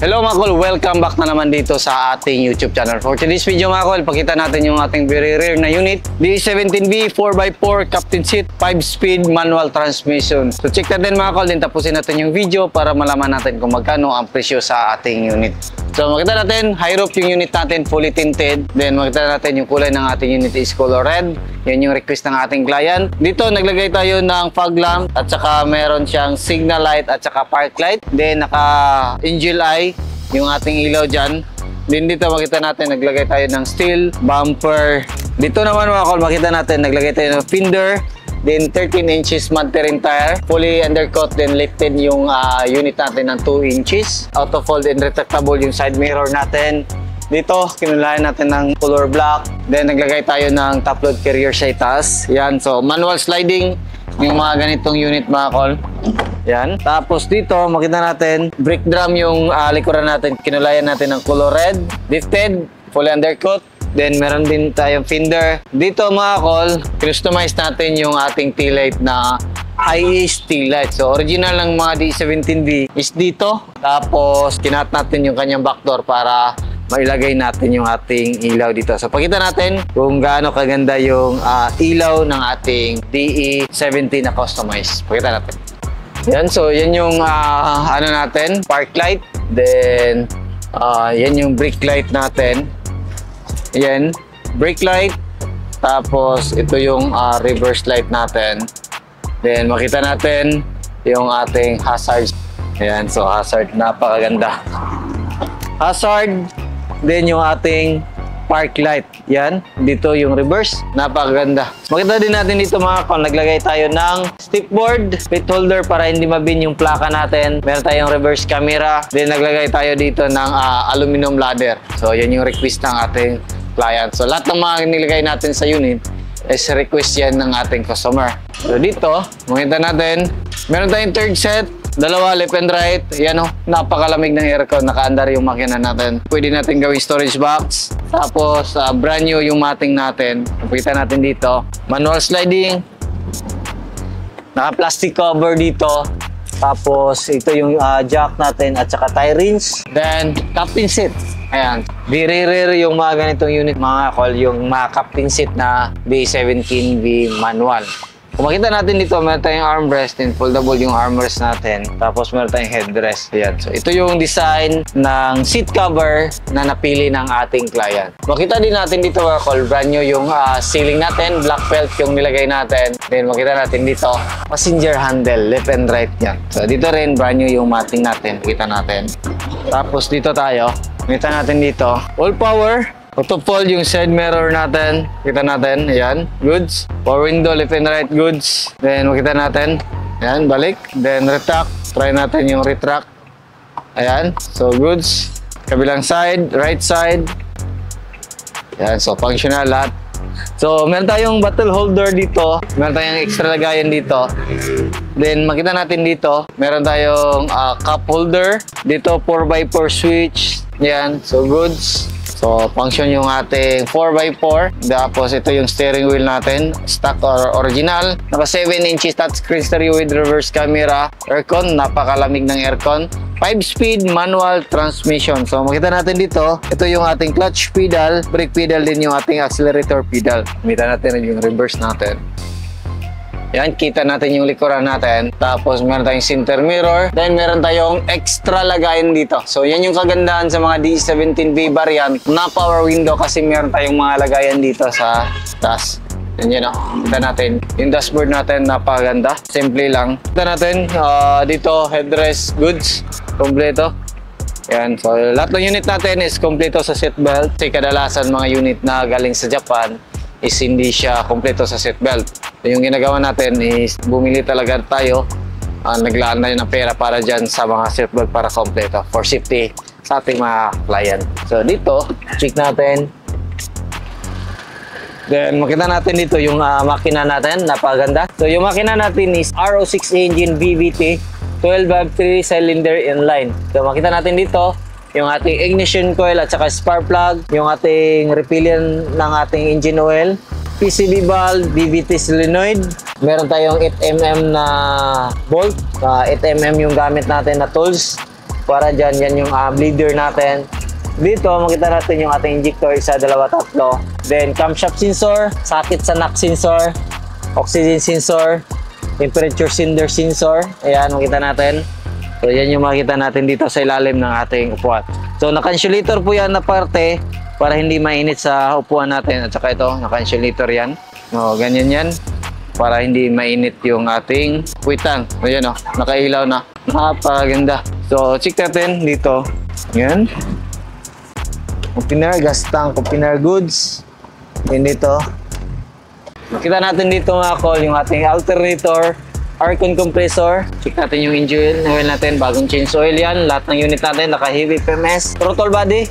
Hello mga kol, welcome back na naman dito sa ating YouTube channel. For today's video mga kol, pakita natin yung ating very rare na unit, D17B 4x4 captain seat, 5-speed manual transmission. So check natin mga kol, din tapusin natin yung video para malaman natin kung magkano ang presyo sa ating unit. So makita natin, high roof yung unit natin, fully tinted. Then makita natin yung kulay ng ating unit is color red. Yan yung request ng ating client. Dito naglagay tayo ng fog lamp at saka meron siyang signal light at saka park light. Then naka angel eye yung ating ilaw dyan. Then dito makita natin naglagay tayo ng steel bumper. Dito naman mga kol, makita natin naglagay tayo ng fender. Then 13 inches mud terrain tire, fully undercut, then lifted yung unit natin ng 2 inches. Auto fold and retractable yung side mirror natin. Dito, kinulayan natin ng color black. Then naglagay tayo ng top load carrier sa itaas. Yan, so manual sliding yung mga ganitong unit mga kol. Yan. Tapos dito, makita natin, brake drum yung likuran natin. Kinulayan natin ng color red, lifted, fully undercut. Then meron din tayong fender. Dito mga kol, customize natin yung ating tail light na high-ace tail light. So original ng mga D17B is dito. Tapos kinat natin yung kanyang backdoor para mailagay natin yung ating ilaw dito. So pakita natin kung gaano kaganda yung ilaw ng ating DE17 na customize. Pakita natin. Yan, so yan yung ano natin, park light. Then yan yung brake light natin. Yan, brake light. Tapos ito yung reverse light natin. Then makita natin yung ating hazard. Yan, so hazard, napakaganda. Hazard. Then yung ating park light. Yan, dito yung reverse. Napakaganda. Makita din natin dito mga kol, naglagay tayo ng stipboard, pit holder para hindi mabin yung plaka natin. Meron tayong reverse camera. Then naglagay tayo dito ng aluminum ladder. So yan yung request ng ating client. So lahat ng mga nilagay natin sa unit is request yan ng ating customer. So dito, makita natin, meron tayong third set. Dalawa, left and right. Yan o, napakalamig ng aircon. Nakaandar yung makina natin. Pwede natin gawing storage box. Tapos, brand new yung mating natin. Nakita natin dito. Manual sliding. Naka-plastic cover dito. Tapos, ito yung jack natin at saka tie rings. Then, captain seat. Ayan. Very rare yung mga ganitong unit mga kol. Yung mga captain seat na D17B manual. Kung makita natin dito, meron tayong armrest and foldable yung armrest natin. Tapos meron tayong headrest. Ayan. So ito yung design ng seat cover na napili ng ating client. Makita din natin dito mga kol, brand new yung ceiling natin. Black felt yung nilagay natin. Then makita natin dito, passenger handle, left and right yan. So dito rin, brand new yung mating natin. Makita natin. Tapos dito tayo, makita natin dito, all power. Auto fold yung side mirror natin. Kita natin, ayan, goods. Power window, left and right, goods. Then makita natin, ayan, balik. Then retract, try natin yung retract. Ayan, so goods. Kabilang side, right side. Ayan, so functional lahat. So meron tayong bottle holder dito. Meron tayong extra lagayan dito. Then makita natin dito, meron tayong cup holder. Dito 4x4 switch. Ayan, so goods. So, function yung ating 4x4. Tapos, ito yung steering wheel natin. Stock or original. Naka 7 inches touchscreen stereo with reverse camera. Aircon, napakalamig ng aircon. 5-speed manual transmission. So, makita natin dito, ito yung ating clutch pedal. Brake pedal din yung ating accelerator pedal. Makita natin yung reverse natin. Yan, kita natin yung likuran natin. Tapos meron tayong center mirror. Then meron tayong extra lagayan dito. So yan yung kagandahan sa mga D17B variant na power window kasi meron tayong mga lagayan dito sa taas. Yan yun o. Kita natin. Yung dashboard natin napakaganda. Simple lang. Kita natin dito headrest goods. Kompleto. Yan. So lahat ng unit natin is kompleto sa seatbelt. Kasi kadalasan mga unit na galing sa Japan is hindi siya kompleto sa seatbelt. Yung ginagawa natin is bumili talaga tayo, naglaan na yun ng pera para dyan sa mga seatbelt para kompleto for safety sa ating mga client. So dito, check natin. Then makita natin dito yung makina natin, napaganda. So yung makina natin is RO6 engine VVT, 12 valve 3 cylinder inline. So makita natin dito yung ating ignition coil at saka spark plug, yung ating refilling ng ating engine oil, PCV valve, DVT solenoid. Meron tayong 8mm na bolt. 8mm yung gamit natin na tools. para dyan, yan yung bleeder natin. Dito, makita natin yung ating injector, isa, dalawa, tatlo. Then, camshaft sensor, sakit sa knock sensor, oxygen sensor, temperature sensor. Ayan, makita natin. So, yan yung makita natin dito sa ilalim ng ating upuan. So, naka-insulator po yan na parte para hindi mainit sa upuan natin. At saka ito, naka-insulator yan. O, ganyan yan. Para hindi mainit yung ating puwitan. Ayan o, nakailaw na. Napakaganda. So, check natin dito. Ayan. Opener, gas tank, opener goods. Yan dito. Makita natin dito mga call, yung ating alternator, aircon compressor. Check natin yung engine oil natin, bagong change oil yan. Lahat ng unit natin, naka-heavy PMS. Throttle body.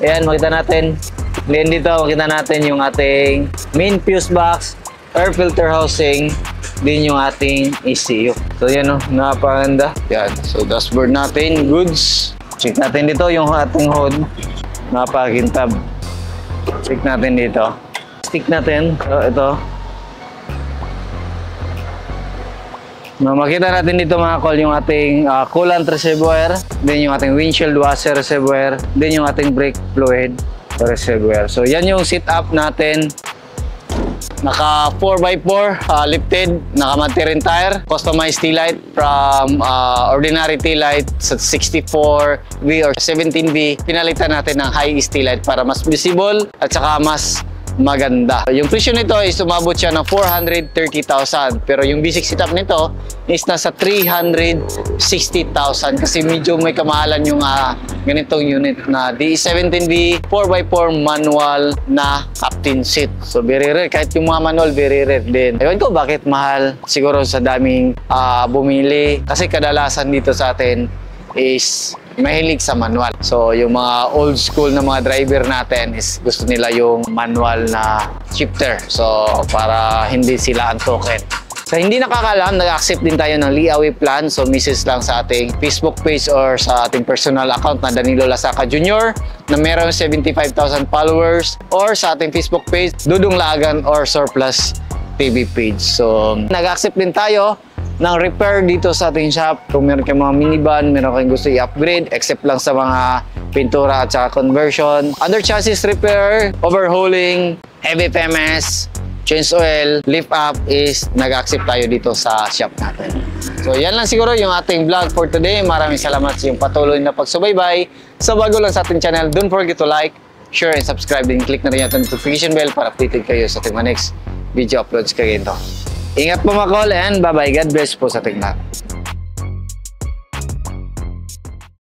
Ayan, makita natin. Then dito, makita natin yung ating main fuse box, air filter housing, din yung ating ECU. So yan o, napakaganda. Yan, so dashboard natin, goods. Check natin dito yung ating hood. Napakakintab. Check natin dito. Stick natin, so ito. Makita natin dito mga call yung ating coolant reservoir, din yung ating windshield washer reservoir, din yung ating brake fluid reservoir. So yan yung setup natin. Naka 4x4 lifted, naka Mantarin tire, customized taillight from ordinary taillight sa 64V or 17V. Pinalitan natin ng high-east taillight para mas visible at saka mas maganda. Yung presyo nito is umabot siya ng 430,000 pero yung basic setup nito is nasa 360,000 kasi medyo may kamahalan yung ganitong unit na D17V 4x4 manual na captain seat. So very rare, kahit yung mga manual very rare din. Ewan ko bakit mahal, siguro sa daming bumili kasi kadalasan dito sa atin is mahilig sa manual. So, yung mga old school na mga driver natin is gusto nila yung manual na shifter. So, para hindi sila antokin. So, hindi nakakaalam, nag-accept din tayo ng Liawi plan. So, message lang sa ating Facebook page or sa ating personal account na Danilo Lasaca Jr. na meron 75,000 followers or sa ating Facebook page, Dudong Lagan or Surplus TV page. So, nag-accept din tayo ng repair dito sa ating shop. Kung meron kayong mga minivan, meron kayong gusto i-upgrade, except lang sa mga pintura at saka conversion. Under chassis repair, overhauling, heavy PMS, change oil, lift up is nag-accept tayo dito sa shop natin. So yan lang siguro yung ating vlog for today. Maraming salamat sa iyong patuloy na pagsubaybay. Sa bago lang sa ating channel, don't forget to like, share, and subscribe. Then click na rin yung notification bell para updated kayo sa ating next video uploads kayo ito. Ingat po mga call and bye-bye. God bless po sa ating lahat.